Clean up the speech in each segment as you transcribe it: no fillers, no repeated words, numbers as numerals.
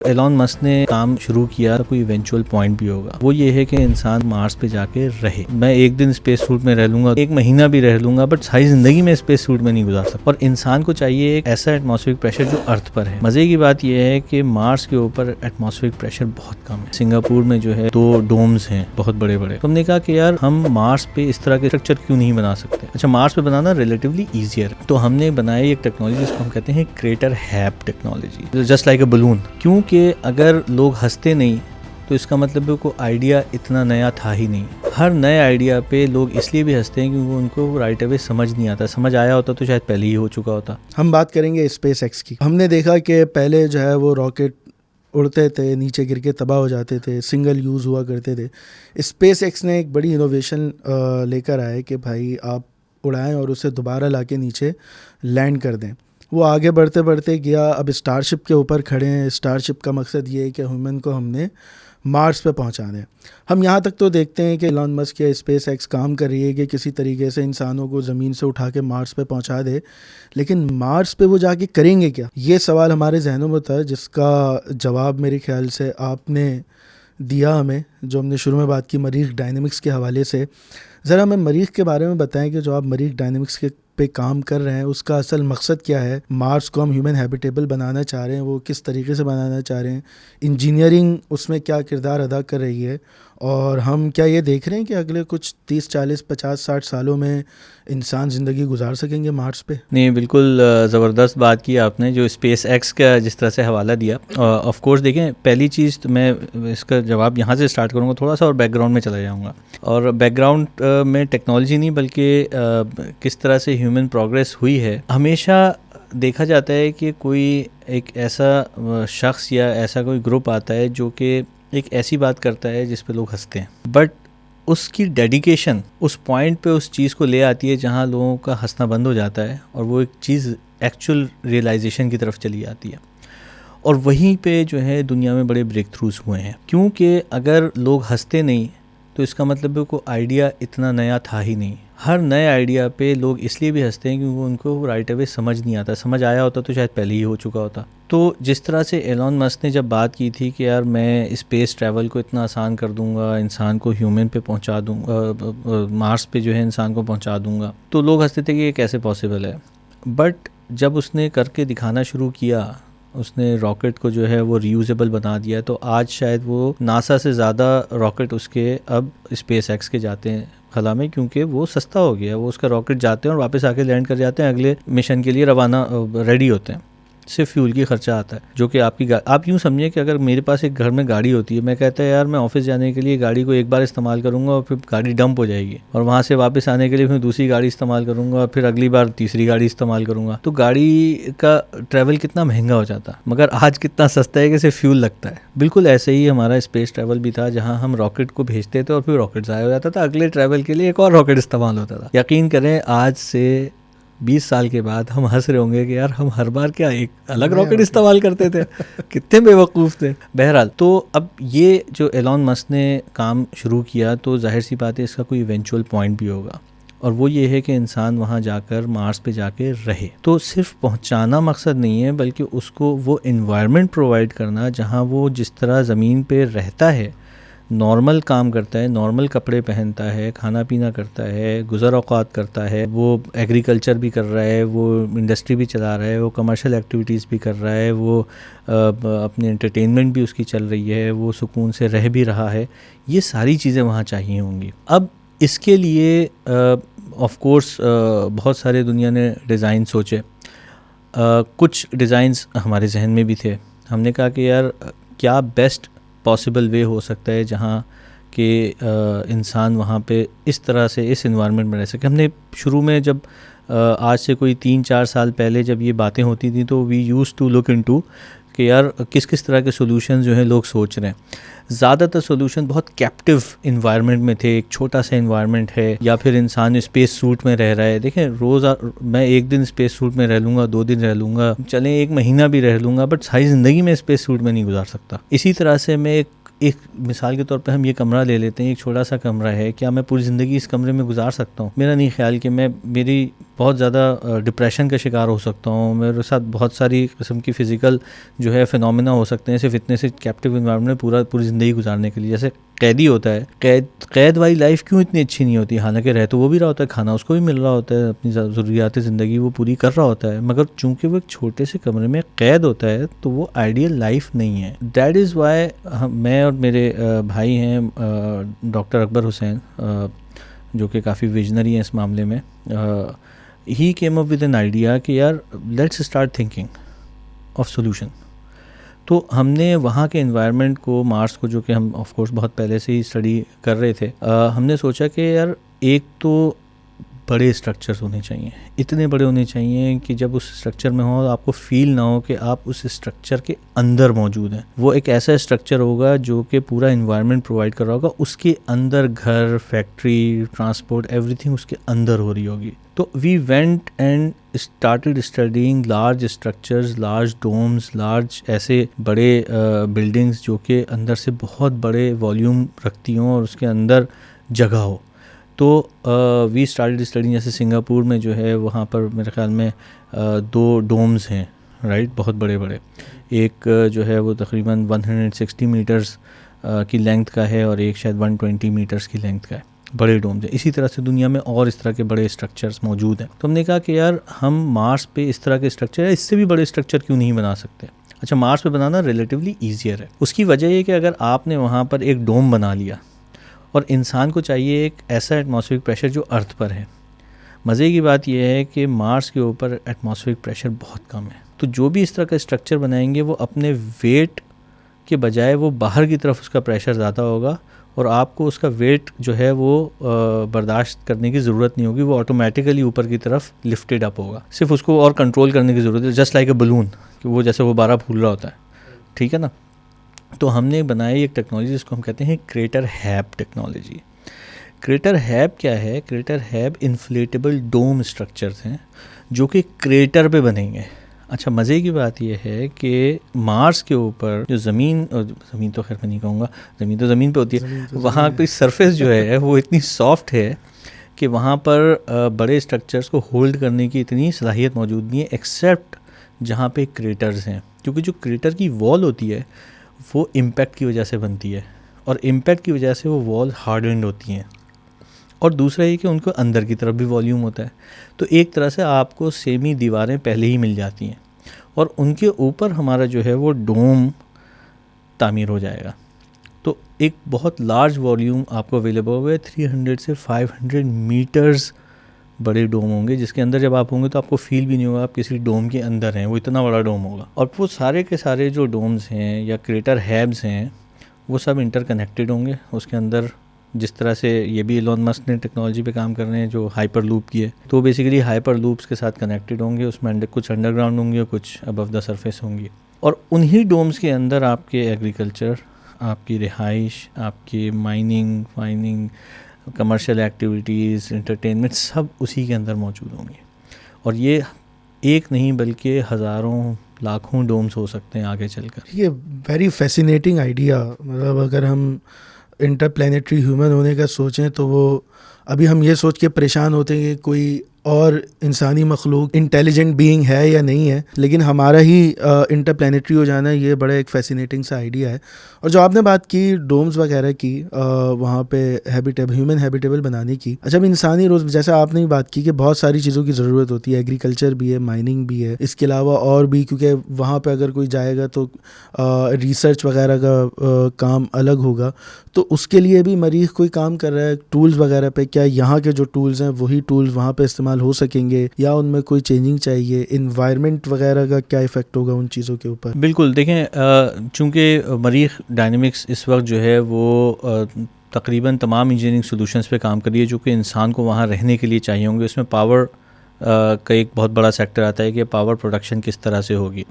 Elon Musk ने काम शुरू किया, कोई इवेंचुअल पॉइंट भी होगा। वो ये है कि इंसान मार्स पे जाके रहे। मैं एक दिन स्पेस सूट में रह लूंगा, एक महीना भी रह लूंगा, बट सारी जिंदगी में स्पेस सूट में नहीं गुजार सकता। और इंसान को चाहिए एक ऐसा एटमॉस्फेरिक प्रेशर जो अर्थ पर है। मजे की बात यह है कि मार्स के ऊपर एटमॉस्फेरिक प्रेशर बहुत कम है। सिंगापुर में जो है 2 डोम्स हैं बहुत बड़े बड़े। तो हमने कहा कि यार हम मार्स पे इस तरह के स्ट्रक्चर क्यों नहीं बना सकते। अच्छा, मार्स पे बनाना रिलेटिवली ईजियर है। तो हमने बनाई एक टेक्नोलॉजी जिसको हम कहते हैं crater hap technology, just like a balloon. क्योंकि अगर लोग हंसते नहीं तो इसका मतलब है कोई आइडिया इतना नया था ही नहीं। हर नए आइडिया पे लोग इसलिए भी हंसते हैं क्योंकि उनको राइट अवे समझ नहीं आता। समझ आया होता तो शायद पहले ही हो चुका होता। हम बात करेंगे स्पेस एक्स की। हमने देखा कि पहले जो है वो रॉकेट उड़ते थे, नीचे गिर के तबाह हो जाते थे, सिंगल यूज़ हुआ करते थे। स्पेस एक्स ने एक बड़ी इनोवेशन लेकर आए कि भाई आप उड़ाएं और उसे दोबारा लाके नीचे लैंड कर दें। वो आगे बढ़ते बढ़ते गया, अब स्टारशिप के ऊपर खड़े हैं। स्टारशिप का मकसद ये है कि ह्यूमन को हमने मार्स पे पहुंचा दें। हम यहाँ तक तो देखते हैं कि एलॉन मस्क या स्पेस एक्स काम कर रही है कि किसी तरीके से इंसानों को ज़मीन से उठा के मार्स पे पहुंचा दे, लेकिन मार्स पे वो जाके करेंगे क्या, ये सवाल हमारे जहनों में था, जिसका जवाब मेरे ख्याल से आपने दिया हमें, जो हमने शुरू में बात की मरीख डायनेमिक्स के हवाले से। ज़रा हमें मरीख के बारे में बताएं कि जो आप मरीख डायनेमिक्स के पे काम कर रहे हैं उसका असल मकसद क्या है। मार्स को हम ह्यूमन हैबिटेबल बनाना चाह रहे हैं, वो किस तरीके से बनाना चाह रहे हैं, इंजीनियरिंग उसमें क्या किरदार अदा कर रही है, और हम क्या ये देख रहे हैं कि अगले कुछ 30, 40, 50, 60 सालों में इंसान ज़िंदगी गुजार सकेंगे मार्स पे। नहीं, बिल्कुल ज़बरदस्त बात की आपने जो स्पेस एक्स का जिस तरह से हवाला दिया। ऑफ कोर्स देखें, पहली चीज़ तो मैं इसका जवाब यहाँ से स्टार्ट करूँगा थोड़ा सा और बैकग्राउंड में चला जाऊँगा। और बैकग्राउंड में टेक्नोलॉजी नहीं बल्कि किस तरह से ह्यूमन प्रोग्रेस हुई है। हमेशा देखा जाता है कि कोई एक ऐसा शख्स या ऐसा कोई ग्रुप आता है जो कि एक ऐसी बात करता है जिस पे लोग हंसते हैं, बट उसकी डेडिकेशन उस पॉइंट पे उस चीज़ को ले आती है जहाँ लोगों का हंसना बंद हो जाता है और वो एक चीज़ एक्चुअल रियलाइजेशन की तरफ चली जाती है। और वहीं पे जो है दुनिया में बड़े ब्रेक थ्रूज हुए हैं। क्योंकि अगर लोग हंसते नहीं तो इसका मतलब है कोई आइडिया इतना नया था ही नहीं। हर नए आइडिया पे लोग इसलिए भी हंसते हैं क्योंकि उनको राइट अवे समझ नहीं आता। समझ आया होता तो शायद पहले ही हो चुका होता। तो जिस तरह से एलॉन मस्क ने जब बात की थी कि यार मैं स्पेस ट्रैवल को इतना आसान कर दूंगा, इंसान को ह्यूमन पे पहुंचा दूंगा, मार्स पे जो है इंसान को पहुंचा दूंगा, तो लोग हंसते थे कि ये कैसे पॉसिबल है। बट जब उसने करके दिखाना शुरू किया, उसने रॉकेट को जो है वो रीयूजेबल बना दिया, तो आज शायद वो नासा से ज़्यादा रॉकेट उसके अब स्पेस एक्स के जाते हैं खला में, क्योंकि वो सस्ता हो गया। वो उसका रॉकेट जाते हैं और वापस आके लैंड कर जाते हैं, अगले मिशन के लिए रवाना रेडी होते हैं। सिर्फ फ्यूल की खर्चा आता है जो कि आप यूँ समझिए कि अगर मेरे पास एक घर में गाड़ी होती है, मैं कहता है यार मैं ऑफिस जाने के लिए गाड़ी को एक बार इस्तेमाल करूंगा और फिर गाड़ी डंप हो जाएगी, और वहाँ से वापस आने के लिए फिर दूसरी गाड़ी इस्तेमाल करूंगा और फिर अगली बार तीसरी गाड़ी इस्तेमाल करूंगा, तो गाड़ी का ट्रैवल कितना महंगा हो जाता, मगर आज कितना सस्ता है कि सिर्फ फ्यूल लगता है। बिल्कुल ऐसे ही हमारा स्पेस ट्रैवल भी था, जहाँ हम रॉकेट को भेजते थे और फिर रॉकेट ज़ाया हो जाता था, अगले ट्रैवल के लिए एक और रॉकेट इस्तेमाल होता था। यकीन करें आज से 20 साल के बाद हम हंस रहे होंगे कि यार हम हर बार क्या एक अलग रॉकेट इस्तेमाल करते थे, कितने बेवकूफ़ थे। बहरहाल, तो अब ये जो एलॉन मस्क ने काम शुरू किया, तो जाहिर सी बात है इसका कोई इवेंचुअल पॉइंट भी होगा, और वो ये है कि इंसान वहाँ जाकर मार्स पे जाके रहे। तो सिर्फ पहुँचाना मकसद नहीं है, बल्कि उसको वो इन्वायरमेंट प्रोवाइड करना जहाँ वो जिस तरह ज़मीन पे रहता है, नॉर्मल काम करता है, नॉर्मल कपड़े पहनता है, खाना पीना करता है, गुज़र औक़ात करता है, वो एग्रीकल्चर भी कर रहा है, वो इंडस्ट्री भी चला रहा है, वो कमर्शियल एक्टिविटीज़ भी कर रहा है, वो अपनी एंटरटेनमेंट भी उसकी चल रही है, वो सुकून से रह भी रहा है। ये सारी चीज़ें वहाँ चाहिए होंगी। अब इसके लिए ऑफ कोर्स बहुत सारे दुनिया ने डिज़ाइन सोचे। कुछ डिज़ाइंस हमारे जहन में भी थे। हमने कहा कि यार क्या बेस्ट पॉसिबल वे हो सकता है जहाँ कि इंसान वहाँ पे इस तरह से इस इन्वायरमेंट में रह सके। हमने शुरू में जब आज से कोई 3-4 साल पहले जब ये बातें होती थी, तो we used to look into कि यार किस किस तरह के सोल्यूशन जो हैं लोग सोच रहे हैं। ज़्यादातर सोल्यूशन बहुत कैप्टिव इन्वायरमेंट में थे, एक छोटा सा इन्वायरमेंट है, या फिर इंसान स्पेस सूट में रह रहा है। देखें, मैं एक दिन स्पेस सूट में रह लूँगा, 2 दिन रह लूँगा, चलें एक महीना भी रह लूँगा, बट सारी ज़िंदगी में स्पेस सूट में नहीं गुजार सकता। इसी तरह से मैं एक मिसाल के तौर पे हम ये कमरा ले लेते हैं, एक छोटा सा कमरा है, क्या मैं पूरी ज़िंदगी इस कमरे में गुजार सकता हूँ? मेरा नहीं ख्याल कि मेरी बहुत ज़्यादा डिप्रेशन का शिकार हो सकता हूँ, मेरे साथ बहुत सारी किस्म की फ़िज़िकल जो है फिनोमेना हो सकते हैं सिर्फ इतने से कैप्टिव इन्वायरमेंट में पूरी ज़िंदगी गुजारने के लिए। जैसे कैदी होता है, कैद वाली लाइफ क्यों इतनी अच्छी नहीं होती, हालांकि रह तो वो भी रहा होता है, खाना उसको भी मिल रहा होता है, अपनी ज़रूरियात ज़िंदगी वो पूरी कर रहा होता है, मगर चूंकि वो एक छोटे से कमरे में कैद होता है तो वो आइडियल लाइफ नहीं है। दैट इज़ वाई मैं और मेरे भाई हैं डॉक्टर अकबर हुसैन, जो कि काफ़ी विजनरी हैं इस मामले में, he came up with an idea कि यार let's start thinking of solution. तो हमने वहाँ के एनवायरनमेंट को, मार्स को, जो कि हम ऑफ कोर्स बहुत पहले से ही स्टडी कर रहे थे, हमने सोचा कि यार एक तो बड़े स्ट्रक्चर्स होने चाहिए, इतने बड़े होने चाहिए कि जब उस स्ट्रक्चर में हो आपको फील ना हो कि आप उस स्ट्रक्चर के अंदर मौजूद हैं। वो एक ऐसा स्ट्रक्चर होगा जो कि पूरा इन्वायरमेंट प्रोवाइड कर रहा होगा, उसके अंदर घर, फैक्ट्री, ट्रांसपोर्ट, एवरीथिंग उसके अंदर हो रही होगी। तो we went and started studying large structures, large domes, large ऐसे बड़े बिल्डिंग्स जो कि अंदर से बहुत बड़े वॉल्यूम रखती हों और उसके अंदर जगह हो। तो वी स्टार्टेड स्टडीइंग, जैसे सिंगापुर में जो है वहाँ पर मेरे ख्याल में 2 डोम्स हैं, राइट, बहुत बड़े बड़े। एक जो है वो तकरीबन 160 मीटर्स की लेंथ का है और एक शायद 120 मीटर्स की लेंथ का है, बड़े डोम्स हैं। इसी तरह से दुनिया में और इस तरह के बड़े स्ट्रक्चर्स मौजूद हैं। तो हमने कहा कि यार हम मार्स पे इस तरह के स्ट्रक्चर है, इससे भी बड़े स्ट्रक्चर क्यों नहीं बना सकते। अच्छा, मार्स पे बनाना रिलेटिवली ईजियर है। उसकी वजह ये कि अगर आपने वहाँ पर एक डोम बना लिया और इंसान को चाहिए एक ऐसा एटमॉस्फेरिक प्रेशर जो अर्थ पर है। मज़े की बात यह है कि मार्स के ऊपर एटमॉस्फेरिक प्रेशर बहुत कम है, तो जो भी इस तरह का स्ट्रक्चर बनाएंगे वो अपने वेट के बजाय वो बाहर की तरफ उसका प्रेशर ज़्यादा होगा और आपको उसका वेट जो है वो बर्दाश्त करने की ज़रूरत नहीं होगी, वो ऑटोमेटिकली ऊपर की तरफ लिफ्टेड अप होगा। सिर्फ उसको और कंट्रोल करने की ज़रूरत है, जस्ट लाइक अ बलून, कि वो जैसे वो बारह फूल रहा होता है, ठीक है ना। तो हमने बनाई एक टेक्नोलॉजी जिसको हम कहते हैं क्रेटर हैब टेक्नोलॉजी। क्रेटर हैब क्या है? क्रेटर हैब इन्फ्लेटेबल डोम स्ट्रक्चर्स हैं जो कि क्रेटर पे बनेंगे। अच्छा, मज़े की बात यह है कि मार्स के ऊपर जो ज़मीन तो खैर मैं नहीं कहूँगा, ज़मीन तो ज़मीन पे होती है, वहाँ पे सरफेस जो है वो इतनी सॉफ्ट है कि वहाँ पर बड़े स्ट्रक्चर्स को होल्ड करने की इतनी सलाहियत मौजूद नहीं है, एक्सेप्ट जहाँ पे क्रेटर्स हैं, क्योंकि जो क्रेटर की वॉल होती है वो इम्पैक्ट की वजह से बनती है और इम्पैक्ट की वजह से वो वॉल हार्डन्ड होती हैं। और दूसरा ये कि उनको अंदर की तरफ भी वॉल्यूम होता है, तो एक तरह से आपको सेमी दीवारें पहले ही मिल जाती हैं और उनके ऊपर हमारा जो है वो डोम तामीर हो जाएगा। तो एक बहुत लार्ज वॉल्यूम आपको अवेलेबल होगा, 300 से 500 मीटर्स बड़े डोम होंगे, जिसके अंदर जब आप होंगे तो आपको फील भी नहीं होगा आप किसी डोम के अंदर हैं, वो इतना बड़ा डोम होगा। और वो सारे के सारे जो डोम्स हैं या क्रेटर हैब्स हैं वो सब इंटरकनेक्टेड होंगे उसके अंदर। जिस तरह से ये भी एलोन मस्क ने टेक्नोलॉजी पे काम कर रहे हैं जो हाइपर लूप की है, तो बेसिकली हाइपर लूप्स के साथ कनेक्टेड होंगे, उसमें कुछ अंडरग्राउंड होंगे और कुछ अबव द सरफेस होंगी। और उन्हीं डोम्स के अंदर आपके एग्रीकल्चर, आपकी रिहाइश, आपकी माइनिंग, कमर्शियल एक्टिविटीज़, एंटरटेनमेंट, सब उसी के अंदर मौजूद होंगे। और ये एक नहीं बल्कि हज़ारों लाखों डोम्स हो सकते हैं आगे चलकर। ये वेरी फैसिनेटिंग आइडिया। मतलब अगर हम इंटरप्लैनेटरी ह्यूमन होने का सोचें तो वो अभी हम ये सोच के परेशान होते हैं कि कोई और इंसानी मखलूक इंटेलिजेंट बीइंग है या नहीं है, लेकिन हमारा ही इंटरप्लैनेटरी हो जाना ये बड़ा एक फैसिनेटिंग सा आइडिया है। और जो आपने बात की डोम्स वगैरह की, वहाँ पे ह्यूमन हैबिटेबल बनाने की, अच्छा अब इंसानी रोज़ जैसा आपने भी बात की कि बहुत सारी चीज़ों की ज़रूरत होती है, एग्रीकल्चर भी है, माइनिंग भी है, इसके अलावा और भी, क्योंकि वहाँ पे अगर कोई जाएगा तो रिसर्च वगैरह का काम अलग होगा, तो उसके लिए भी मरीख कोई काम कर रहा है टूल्स वगैरह पे। क्या यहाँ के जो टूल्स हैं वही टूल्स वहाँ पे इस्तेमाल हो सकेंगे या उनमें कोई चेंजिंग चाहिए? इन्वायरमेंट वगैरह का क्या इफ़ेक्ट होगा उन चीज़ों के ऊपर? बिल्कुल, देखें, चूँकि मरीख डायनेमिक्स इस वक्त जो है वो तकरीबन तमाम इंजीनियरिंग सॉल्यूशंस पे काम कर रही है जो कि इंसान को वहाँ रहने के लिए चाहिए होंगे। उसमें पावर का एक बहुत बड़ा सेक्टर आता है कि पावर प्रोडक्शन किस तरह से होगी।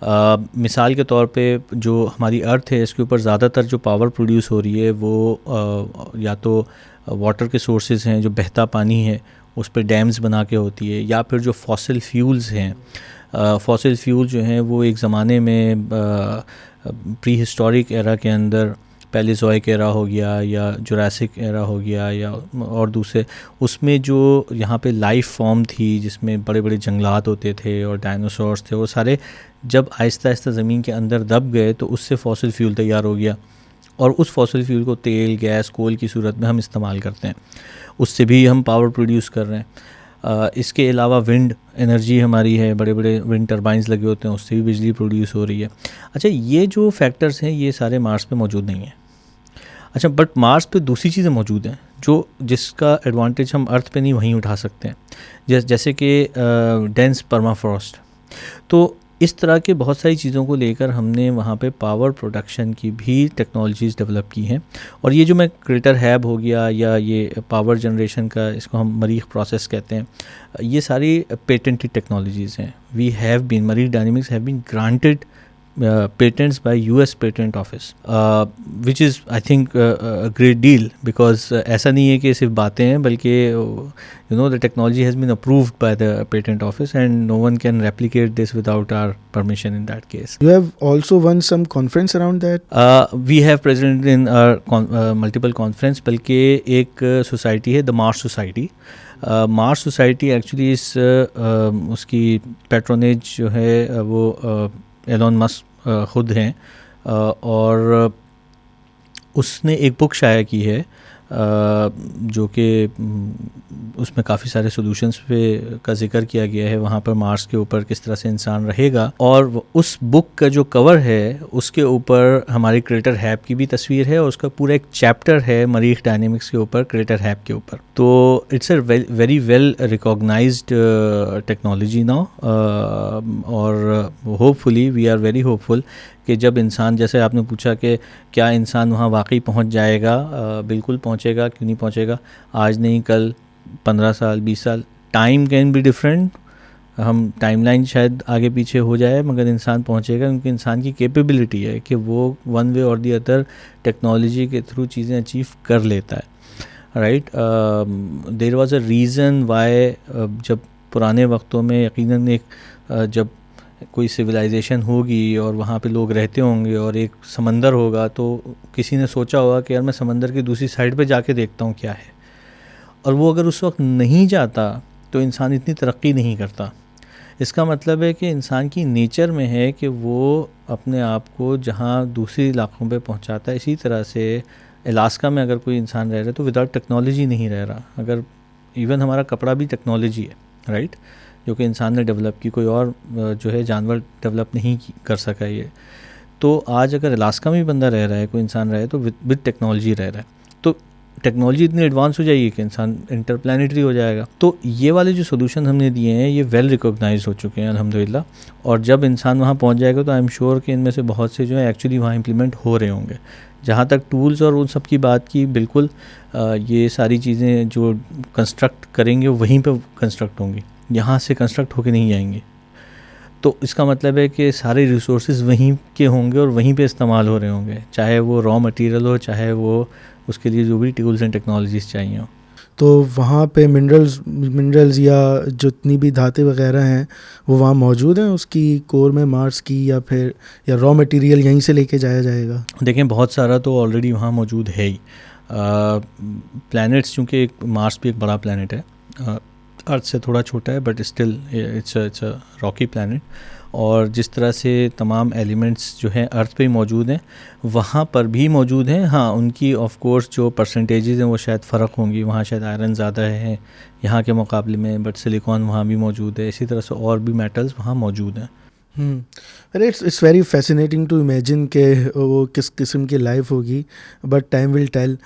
मिसाल के तौर पे जो हमारी अर्थ है इसके ऊपर ज़्यादातर जो पावर प्रोड्यूस हो रही है वो या तो वाटर के सोर्सेज हैं, जो बहता पानी है उस पर डैम्स बना के होती है, या फिर जो फॉसिल फ्यूल्स हैं। फॉसिल फ्यूल जो हैं वो एक ज़माने में प्री हिस्टोरिक एरा के अंदर पैलिज़ोइक एरा हो गया या जुरासिक एरा हो गया या और दूसरे, उसमें जो यहाँ पे लाइफ फॉर्म थी जिसमें बड़े बड़े जंगलात होते थे और डायनासोर्स थे, वो सारे जब आहिस्ता आहिस्ता ज़मीन के अंदर दब गए तो उससे फॉसिल फ्यूल तैयार हो गया और उस फॉसिल फ्यूल को तेल, गैस, कोल की सूरत में हम इस्तेमाल करते हैं, उससे भी हम पावर प्रोड्यूस कर रहे हैं। इसके अलावा विंड एनर्जी हमारी है, बड़े बड़े विंड टर्बाइंस लगे होते हैं, उससे भी बिजली प्रोड्यूस हो रही है। अच्छा, ये जो फैक्टर्स हैं ये सारे मार्स पे मौजूद नहीं हैं। अच्छा, बट मार्स पे दूसरी चीज़ें मौजूद हैं जो जिसका एडवांटेज हम अर्थ पे नहीं वहीं उठा सकते हैं, जैसे कि डेंस परमाफ्रॉस्ट। तो इस तरह के बहुत सारी चीज़ों को लेकर हमने वहाँ पे पावर प्रोडक्शन की भी टेक्नोलॉजीज़ डेवलप की हैं। और ये जो मैं क्रेटर हैब हो गया या ये पावर जनरेशन का, इसको हम मरीख प्रोसेस कहते हैं, ये सारी पेटेंटेड टेक्नोलॉजीज़ हैं। We have been, Marikh dynamics have been granted patents by US Patent Office, which is I think a great deal, because ऐसा नहीं है कि सिर्फ बातें हैं, बल्कि the technology has been approved by the patent office and no one can replicate this without our permission in that case. You have also won some conference around that? We have presented in our multiple conference, बल्कि एक society है, the Mars Society. Mars society actually इस उसकी patronage जो है वो Elon Musk ख़ुद हैं, और उसने एक बुक शाया की है जो कि उसमें काफ़ी सारे सॉल्यूशंस पे का जिक्र किया गया है वहाँ पर मार्स के ऊपर किस तरह से इंसान रहेगा। और उस बुक का जो कवर है उसके ऊपर हमारी क्रेटर हैब की भी तस्वीर है और उसका पूरा एक चैप्टर है मरीख डायनेमिक्स के ऊपर, क्रेटर हैब के ऊपर। तो it's a very well recognized technology now, और hopefully we are very hopeful कि जब इंसान, जैसे आपने पूछा कि क्या इंसान वहाँ वाकई पहुँच जाएगा, बिल्कुल पहुँचेगा, क्यों नहीं पहुँचेगा, आज नहीं कल, 15 साल, 20 साल, टाइम कैन बी डिफरेंट, हम टाइमलाइन शायद आगे पीछे हो जाए, मगर इंसान पहुँचेगा, क्योंकि इंसान की कैपेबिलिटी है कि वो वन वे और दी अदर टेक्नोलॉजी के थ्रू चीज़ें अचीव कर लेता है, right. There was a reason why जब पुराने वक्तों में यकीनन एक जब कोई सिविलाइजेशन होगी और वहाँ पे लोग रहते होंगे और एक समंदर होगा, तो किसी ने सोचा होगा कि यार मैं समंदर की दूसरी साइड पे जाके देखता हूँ क्या है, और वो अगर उस वक्त नहीं जाता तो इंसान इतनी तरक्की नहीं करता। इसका मतलब है कि इंसान की नेचर में है कि वो अपने आप को जहाँ दूसरे इलाक़ों पे पहुँचाता है। इसी तरह से अलास्का में अगर कोई इंसान रह रहा है तो विदाउट टेक्नोलॉजी नहीं रह रहा। अगर इवन हमारा कपड़ा भी टेक्नोलॉजी है, राइट, जो कि इंसान ने डेवलप की, कोई और जो है जानवर डेवलप नहीं कर सका ये। तो आज अगर अलास्का में भी बंदा रह रहा है, कोई इंसान रहा है, तो विद टेक्नोलॉजी रह रहा है। तो टेक्नोलॉजी इतनी एडवांस हो जाएगी कि इंसान इंटरप्लैनेटरी हो जाएगा। तो ये वाले जो सोल्यूशन हमने दिए हैं ये वेल रिकॉग्नाइज हो चुके हैं अल्हम्दुलिल्लाह, और जब इंसान वहाँ पहुँच जाएगा तो आई एम श्योर कि इनमें से बहुत से जो है एक्चुअली वहाँ इम्प्लीमेंट हो रहे होंगे। जहाँ तक टूल्स और उन सब की बात की, बिल्कुल ये सारी चीज़ें जो कंस्ट्रक्ट करेंगे वहीं पर कंस्ट्रक्ट होंगी, यहाँ से कंस्ट्रक्ट होके नहीं जाएंगे। तो इसका मतलब है कि सारे रिसोर्सेज वहीं के होंगे और वहीं पे इस्तेमाल हो रहे होंगे, चाहे वो रॉ मटेरियल हो, चाहे वो उसके लिए जो भी टूल्स एंड टेक्नोलॉजीज़ चाहिए हो। तो वहाँ पे मिनरल्स या जितनी भी धातें वगैरह हैं वो वहाँ मौजूद हैं उसकी कोर में, मार्स की, या फिर या रॉ मटेरियल यहीं से लेके जाया जाएगा? देखें, बहुत सारा तो ऑलरेडी वहाँ मौजूद है ही। प्लैनेट्स, चूँकि मार्स भी एक बड़ा प्लैनेट है, अर्थ से थोड़ा छोटा है, but still it's a Rocky planet, और जिस तरह से तमाम एलिमेंट्स जो हैं अर्थ पे ही मौजूद हैं वहाँ पर भी मौजूद हैं। हाँ, उनकी ऑफ कोर्स जो परसेंटेजेस हैं वो शायद फ़र्क होंगी, वहाँ शायद आयरन ज़्यादा है यहाँ के मुकाबले में, बट सिलिकॉन वहाँ भी मौजूद है। इसी तरह से और भी मेटल्स वहाँ मौजूद हैं। अरे it's very fascinating to imagine के वो किस किस्म की लाइफ होगी, बट टाइम विल टेल।